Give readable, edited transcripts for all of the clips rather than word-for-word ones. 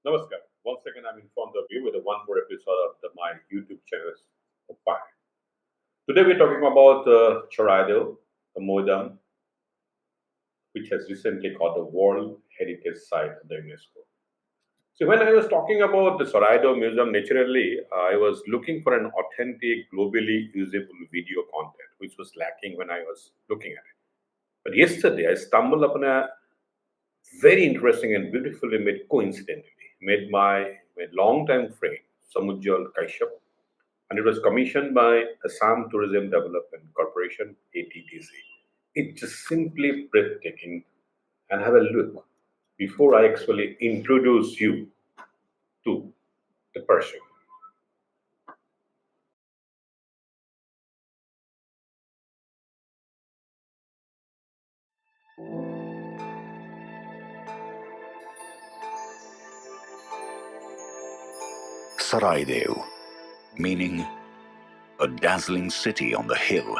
Namaskar. Once again, I'm in front of you with one more episode of my YouTube channel. Today, we're talking about Charaideo, the Modam, which has recently got the World Heritage Site of the UNESCO. So, when I was talking about the Charaideo Museum, naturally, I was looking for an authentic, globally usable video content, which was lacking when I was looking at it. But yesterday, I stumbled upon a very interesting and beautifully made coincidentally made by my longtime friend Samujjal Kashyap, and it was commissioned by Assam Tourism Development Corporation (ATDC). It's just simply breathtaking, and have a look before I actually introduce you to the person. Charaideo, meaning a dazzling city on the hill,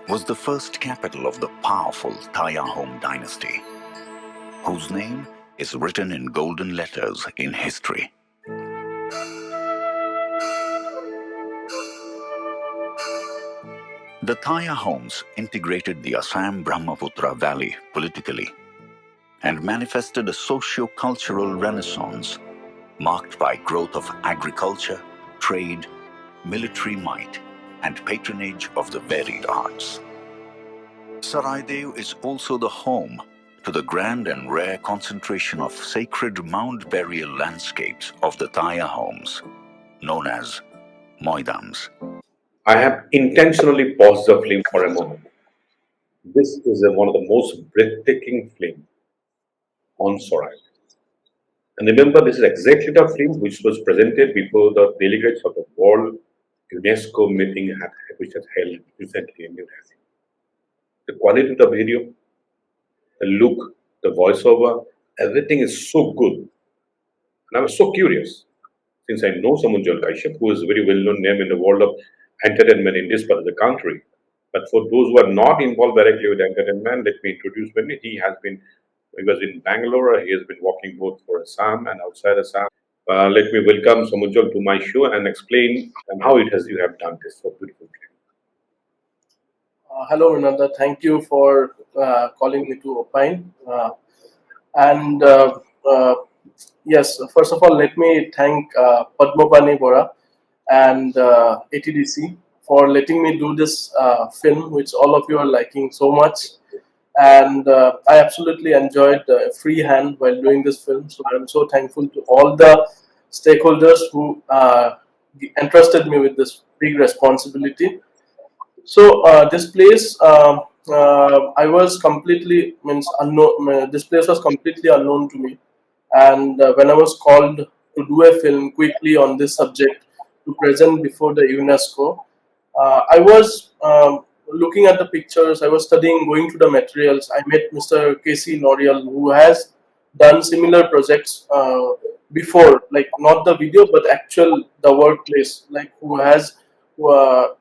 was the first capital of the powerful Tayahome dynasty, whose name is written in golden letters in history. The Tayahomes integrated the Assam Brahmaputra Valley politically and manifested a socio-cultural renaissance marked by growth of agriculture, trade, military might, and patronage of the varied arts. Charaideo is also the home to the grand and rare concentration of sacred mound burial landscapes of the Tayahomes, known as Moidams. I have intentionally paused the film for a moment. This is one of the most breathtaking films on Charaideo. And remember, this is exactly the film which was presented before the delegates of the World UNESCO meeting which was held recently in New Delhi. The quality of the video, the look, the voiceover, everything is so good. And I was so curious, since I know Samujjal Kashyap, who is a very well-known name in the world of entertainment in this part of the country. But for those who are not involved directly with entertainment, let me introduce him. He was in Bangalore. He has been working both for Assam and outside Assam. Let me welcome Samujjal to my show and explain how you have done this so beautifully. Hello, Vinanda. Thank you for calling me to opine. And yes, first of all, let me thank Padmapani Bora and ATDC for letting me do this film, which all of you are liking so much. And I absolutely enjoyed free hand while doing this film. So I'm so thankful to all the stakeholders who entrusted me with this big responsibility. So this place, I was completely unknown. This place was completely unknown to me, and when I was called to do a film quickly on this subject to present before the UNESCO, I was looking at the pictures. I was studying, going through the materials. I met Mr. K.C. Norial, who has done similar projects before, like not the video, but the workplace, like who has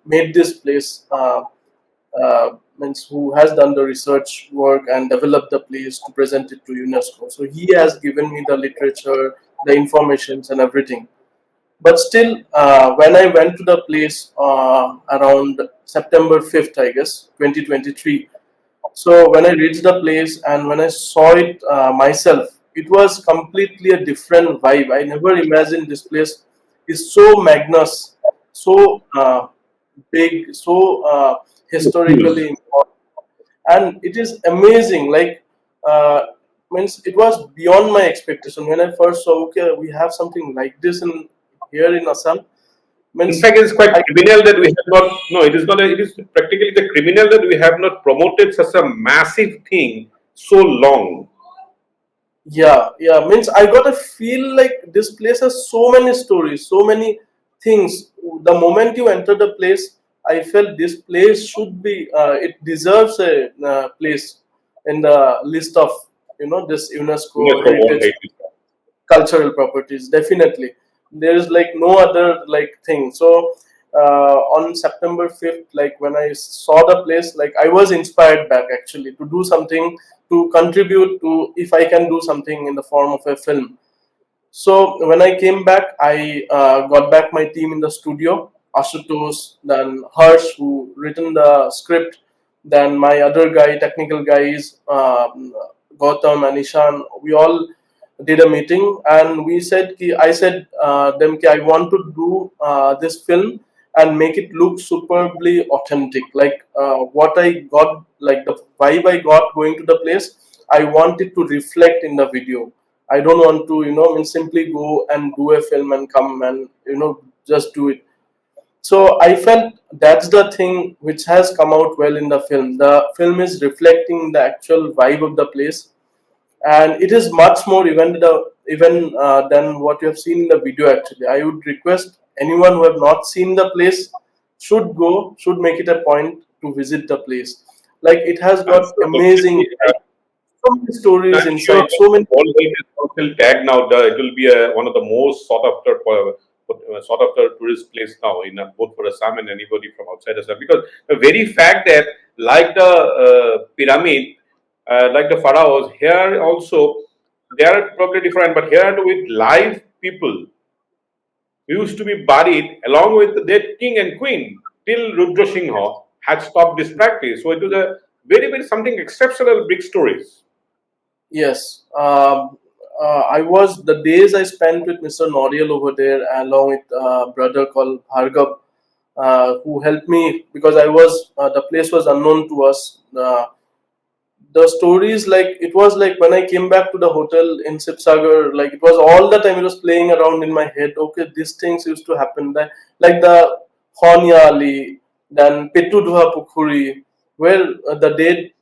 made this place, means who has done the research work and developed the place to present it to UNESCO. So he has given me the literature, the informations, and everything. But still, when I went to the place around September 5th, I guess, 2023. So when I reached the place and when I saw it myself, it was completely a different vibe. I never imagined this place is so magnus, so big, so historically important, and it is amazing. Like, means it was beyond my expectation when I first saw. Okay, we have something like this here in Assam. In fact, it's quite criminal that we have not. No, it is not. It is practically the criminal that we have not promoted such a massive thing so long. Yeah, means I got a feel like this place has so many stories, so many things. The moment you enter the place, I felt this place should be, it deserves a place in the list of, this UNESCO heritage cultural properties. Definitely, there is like no other like thing. So on September 5th, like when I saw the place, like I was inspired back actually to do something, to contribute to, if I can do something in the form of a film. So when I came back, I got back my team in the studio. Ashutosh, then Harsh, who written the script, then my other guy, technical guys, Gautam and Ishan. We all did a meeting, and we said, I said them, I want to do this film and make it look superbly authentic. Like what I got, like the vibe I got going to the place, I want it to reflect in the video. I don't want to, simply go and do a film and come and, just do it. So I felt that's the thing which has come out well in the film. The film is reflecting the actual vibe of the place, and it is much more even than what you have seen in the video. Actually, I would request anyone who have not seen the place should make it a point to visit the place. Like it has I'm got sure amazing, definitely. so many stories I'm sure inside, so many. all the social tag now. It will be one of the most sought after tourist place now in both for Assam and anybody from outside Assam, because the very fact that like the pyramid, like the pharaohs, here also they are probably different, but here with live people who used to be buried along with their king and queen till Rudra Singha had stopped this practice. So it was a very something exceptional big stories. Yes. I was the days I spent with Mr. Noriel over there, along with a brother called Bhargav, who helped me because I was the place was unknown to us. The stories, like it was like when I came back to the hotel in Sipsagar, like it was all the time it was playing around in my head. Okay, these things used to happen. Like the Honya Ali, then Petudhuha Pukhuri, where the date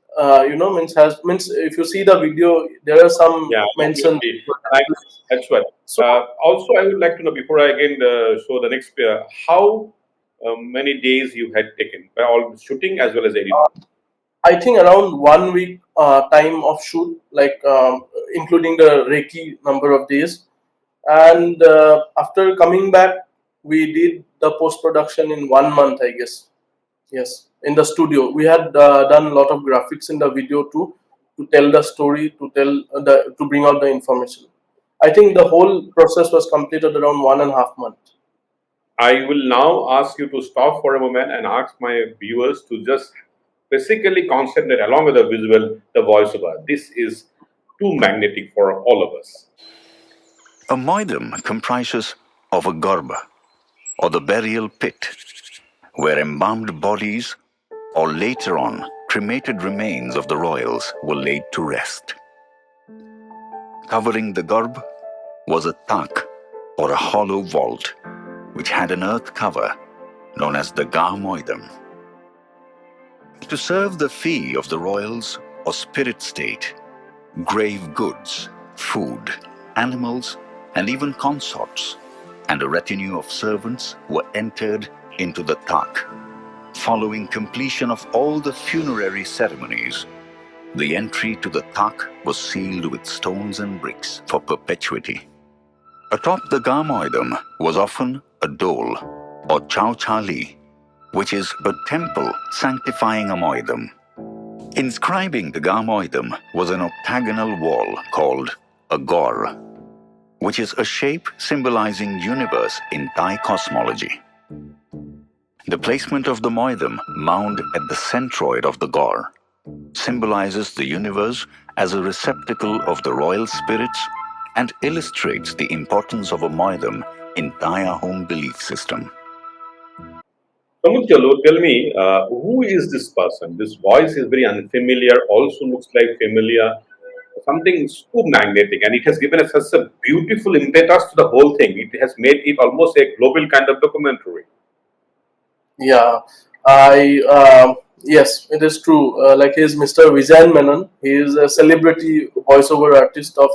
means if you see the video, there are some Yeah, mentions. absolutely. Thanks. That's what. So Also, I would like to know before I again show the next pair, how many days you had taken by all shooting as well as editing. I think around 1 week time of shoot, like including the Reiki number of days. And after coming back, we did the post production in 1 month, I guess. Yes, in the studio, we had done a lot of graphics in the video too, to tell the story, to bring out the information. I think the whole process was completed around 1.5 months. I will now ask you to stop for a moment and ask my viewers to just basically concentrate along with the visual, the voiceover. This is too magnetic for all of us. A moidam comprises of a garba, or the burial pit, where embalmed bodies or later on cremated remains of the royals were laid to rest. Covering the garb was a tak, or a hollow vault, which had an earth cover known as the ga moidam. To serve the fee of the royals or spirit state, grave goods, food, animals, and even consorts, and a retinue of servants were entered into the tak. Following completion of all the funerary ceremonies, the entry to the tak was sealed with stones and bricks for perpetuity. Atop the gamoidam was often a dole, or chauchali, which is a temple sanctifying a moidam. Inscribing the gamoidam was an octagonal wall called a gor, which is a shape symbolizing universe in Thai cosmology. The placement of the moidam mound at the centroid of the gor symbolizes the universe as a receptacle of the royal spirits and illustrates the importance of a moidam in Thai home belief system. Samujjal, tell me, who is this person? This voice is very unfamiliar, also looks like familiar, something so magnetic, and it has given us such a beautiful impetus to the whole thing. It has made it almost a global kind of documentary. Yeah, yes, it is true. Like he is Mr. Vijayan Menon. He is a celebrity voiceover artist of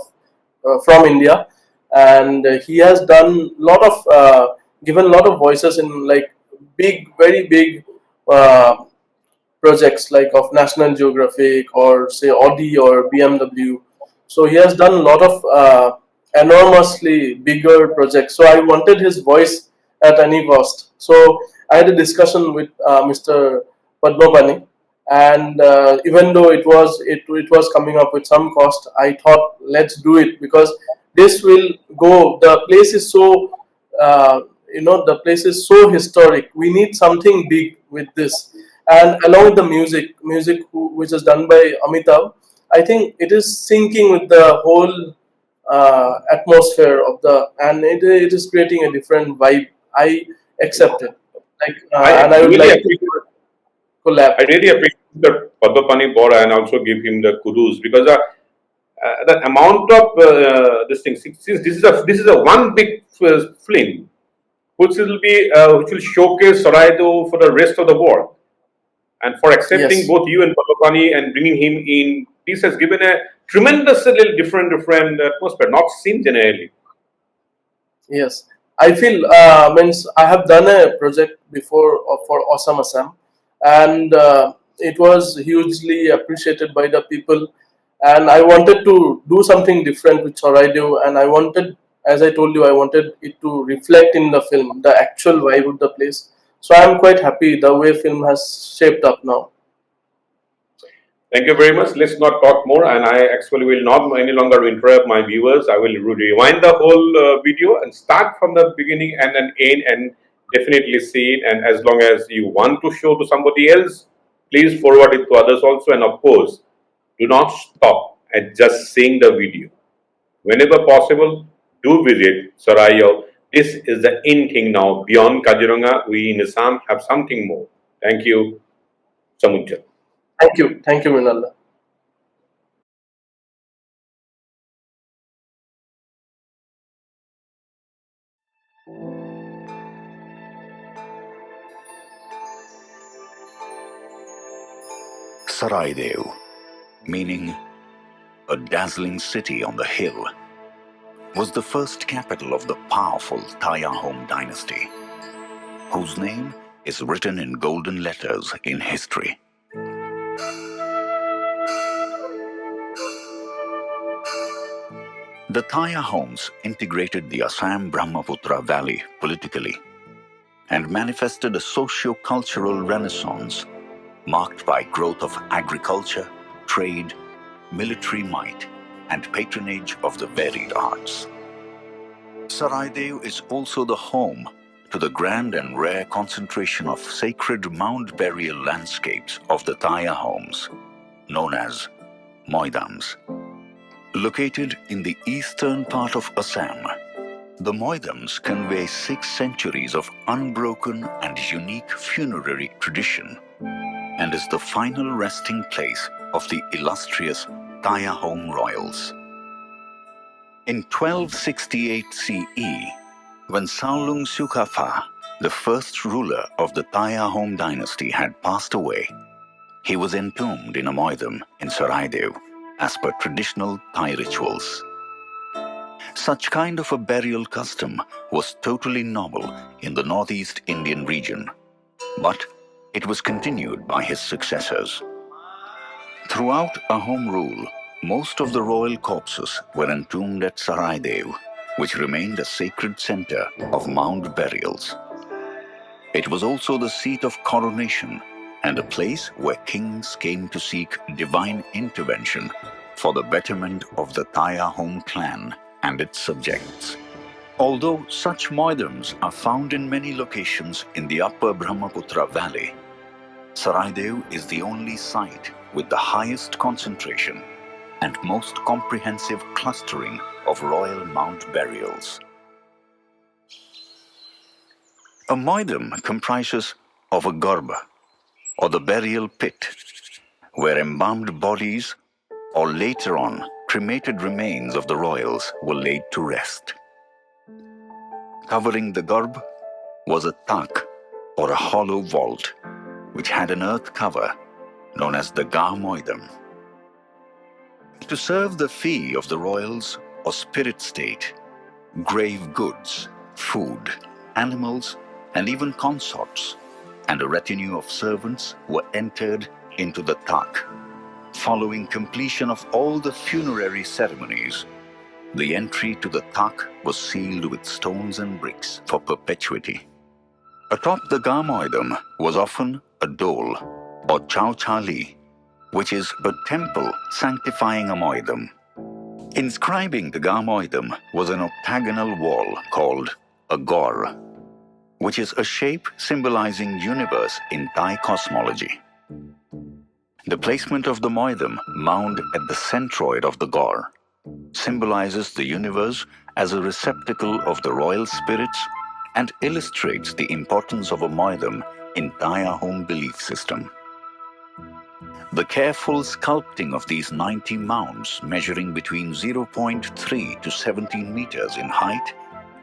from India, and he has done lot of given a lot of voices in like very big uh, projects like of National Geographic or say Audi or BMW. So he has done a lot of enormously bigger projects. So I wanted his voice at any cost. So I had a discussion with Mr. Padmapani, and even though it was coming up with some cost, I thought let's do it because this will go. The place is so, the place is so historic. We need something big with this, and along with the music which is done by Amitabh, I think it is syncing with the whole atmosphere of the, and it is creating a different vibe. I accept it, like, and I would really like to appreciate collab. I really appreciate the Padmapani Bora and also give him the kudos because the amount of this thing. Since this is a one big film, which will showcase Charaideo for the rest of the world, and for accepting Yes. both you and Padmapani and bringing him in, this has given a tremendous little different atmosphere, not seen generally. Yes, I feel, means I have done a project before for Awesome Assam, and it was hugely appreciated by the people. And I wanted to do something different with Charaideo, and I wanted, as I told you, I wanted it to reflect in the film, the actual vibe of the place. So I am quite happy the way film has shaped up now. Thank you very much. Let's not talk more, and I actually will not any longer interrupt my viewers. I will rewind the whole video and start from the beginning and then end, and definitely see it. And as long as you want to show to somebody else, please forward it to others also. And of course, do not stop at just seeing the video. Whenever possible, do visit Charaideo. This is the in thing now. Beyond Kaziranga, we in Assam have something more. Thank you, Samujjal. Thank you, Minalla. Charaideo, meaning a dazzling city on the hill, was the first capital of the powerful Tayahom dynasty, whose name is written in golden letters in history. The Tayahoms integrated the Assam Brahmaputra Valley politically and manifested a socio-cultural renaissance marked by growth of agriculture, trade, military might, and patronage of the varied arts. Charaideo is also the home to the grand and rare concentration of sacred mound burial landscapes of the Tayahoms, known as Moidams. Located in the eastern part of Assam, the Moidams convey 6 centuries of unbroken and unique funerary tradition and is the final resting place of the illustrious Tayahom royals. In 1268 CE, when Saulung Sukhafa, the first ruler of the Tayahom dynasty, had passed away, he was entombed in a Moidam in Charaideo as per traditional Thai rituals. Such kind of a burial custom was totally novel in the northeast Indian region, but it was continued by his successors. Throughout Ahom rule, most of the royal corpses were entombed at Charaideo, which remained a sacred center of mound burials. It was also the seat of coronation and a place where kings came to seek divine intervention for the betterment of the Tayahom clan and its subjects. Although such moidams are found in many locations in the upper Brahmaputra Valley, Charaideo is the only site with the highest concentration and most comprehensive clustering of royal mound burials. A moidam comprises of a garba, or the burial pit, where embalmed bodies or later on cremated remains of the royals were laid to rest. Covering the garb was a tak, or a hollow vault, which had an earth cover known as the Ga Moidam. To serve the fee of the royals or spirit state, grave goods, food, animals, and even consorts, and a retinue of servants were entered into the tak. Following completion of all the funerary ceremonies, the entry to the tak was sealed with stones and bricks for perpetuity. Atop the Ga Moidam was often a dole, or chao chali, which is a temple sanctifying a moidam. Inscribing the Gamoidam was an octagonal wall called a Gaur, which is a shape symbolizing universe in Thai cosmology. The placement of the Moidam mound at the centroid of the Gaur symbolizes the universe as a receptacle of the royal spirits and illustrates the importance of a Moidam in Thai Ahom belief system. The careful sculpting of these 90 mounds measuring between 0.3 to 17 meters in height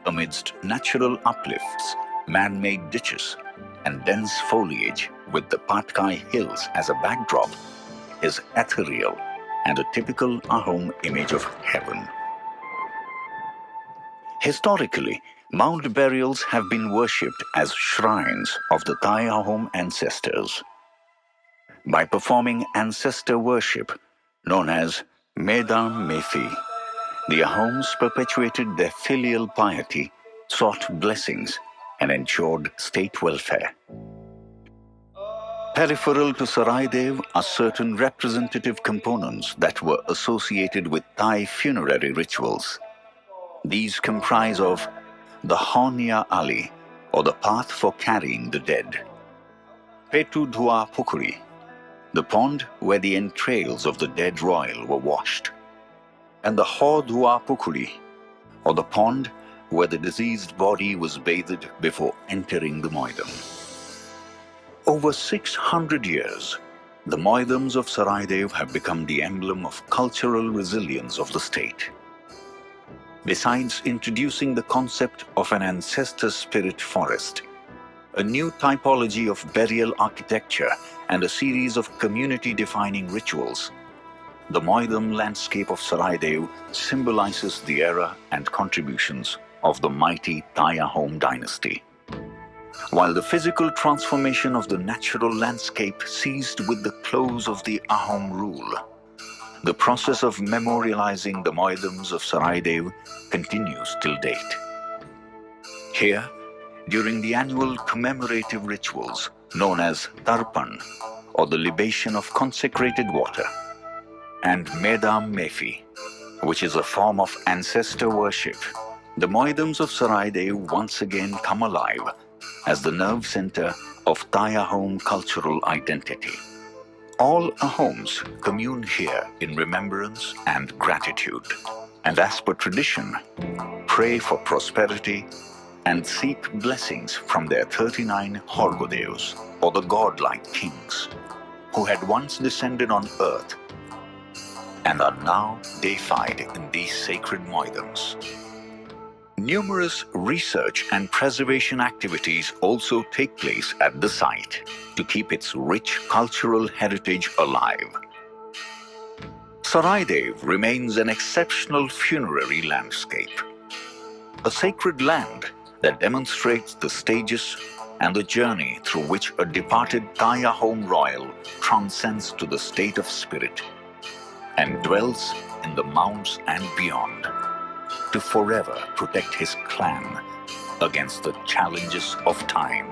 amidst natural uplifts, man-made ditches, and dense foliage with the Patkai Hills as a backdrop is ethereal and a typical Ahom image of heaven. Historically, mound burials have been worshipped as shrines of the Thai Ahom ancestors. By performing ancestor worship, known as Medam Mefi, the Ahoms perpetuated their filial piety, sought blessings, and ensured state welfare. Peripheral to Charaideo are certain representative components that were associated with Thai funerary rituals. These comprise of the Honya Ali, or the path for carrying the dead, Petu Dhua Pukuri, the pond where the entrails of the dead royal were washed, and the Ho Dhua Pukuri, or the pond where the deceased body was bathed before entering the Moidam. Over 600 years, the Moidams of Charaideo have become the emblem of cultural resilience of the state. Besides introducing the concept of an ancestor spirit forest, a new typology of burial architecture, and a series of community-defining rituals, the Moidam landscape of Charaideo symbolizes the era and contributions of the mighty Thai Ahom dynasty. While the physical transformation of the natural landscape ceased with the close of the Ahom rule, the process of memorializing the Moidams of Charaideo continues till date. Here, during the annual commemorative rituals known as Tarpan, or the libation of consecrated water, and Medam Mefi, which is a form of ancestor worship, the Moidams of Charaideo once again come alive as the nerve center of Thai Ahom cultural identity. All Ahoms commune here in remembrance and gratitude, and as per tradition, pray for prosperity and seek blessings from their 39 Horgodeos, or the godlike kings, who had once descended on earth and are now deified in these sacred Moidams. Numerous research and preservation activities also take place at the site to keep its rich cultural heritage alive. Charaideo remains an exceptional funerary landscape, a sacred land that demonstrates the stages and the journey through which a departed Thai Ahom royal transcends to the state of spirit and dwells in the mounds and beyond, to forever protect his clan against the challenges of time.